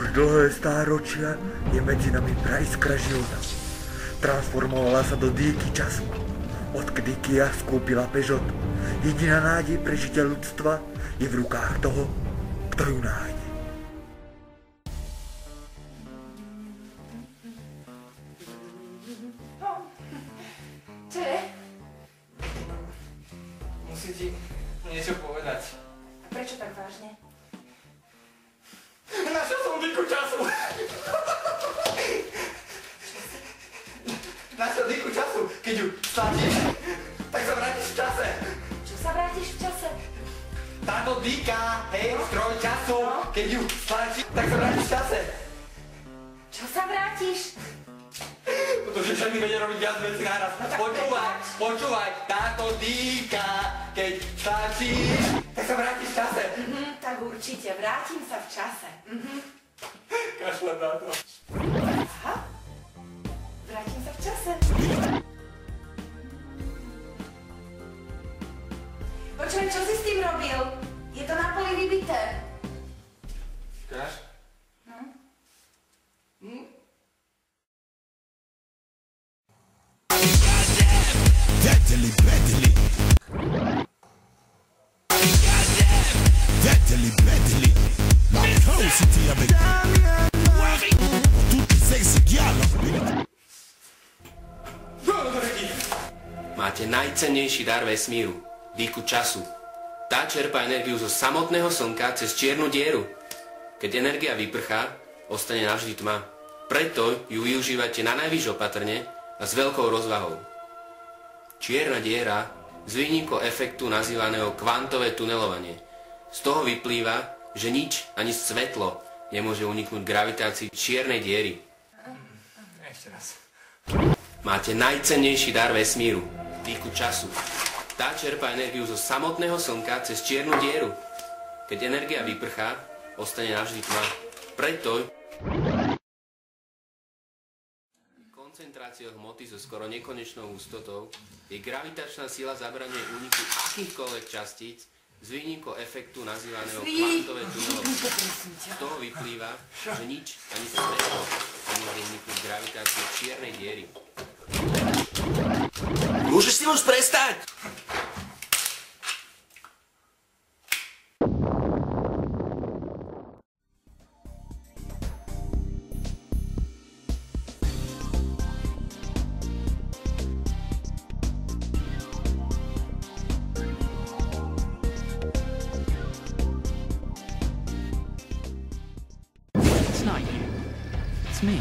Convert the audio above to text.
Už dlhé stáročia je medzi nami praiskra života. Transformovala sa do dýky času. Odkedy Kia skúpila Peugeot, jediná nádej prežitia ľudstva je v rukách toho, kto ju nájde. Čo je? Musím ti niečo povedať. A prečo tak vážne? Našiel som dýku času! Našiel dýku času, keď ju stlačíš, tak sa vrátiš v čase. Čo sa vrátiš v čase? Táto dýka, hej, stroj času, keď ju stlačíš, tak sa vrátiš v čase. Čo sa vrátiš? Pretože všetci vedia robiť viac vecí naraz. Počúvaj, táto dýka, keď stlačíš, tak sa vrátiš v čase. Tak určite, vrátim sa v čase. Kašľa na to. Aha, vrátim sa v čase. Počujem, čo si s tým robil? Je to na poli vybité. Káš? Deadly, badly. Deadly, badly. La curiosity avec toutes les sexy gals. Máte najcennejší dar vesmíru, dýku času. Tá čerpá energiu zo samotného slnka cez čiernu dieru. Keď energia vyprchá, ostane navždy tma. Preto ju využívate na najvyššie opatrne a s veľkou rozvahou. Čierna diera z výnimkou efektu nazývaného kvantové tunelovanie. Z toho vyplýva, že nič, ani svetlo, nemôže uniknúť gravitácii čiernej diery. Ešte raz. Máte najcennejší dar vesmíru, dýku času. Tá čerpá energiu zo samotného slnka cez čiernu dieru. Keď energia vyprchá, ostane navždy tma. Preto koncentráciou hmoty so skoro nekonečnou hustotou je gravitačná sila zabraňuje úniku akýchkoľvek častíc s výnimkou efektu nazývaného kvantové tunelovanie. Z toho vyplýva, že nič, ani svetlo, nemôže uniknúť gravitáciu čiernej diery. Môžeš si už prestať? It's not you. It's me.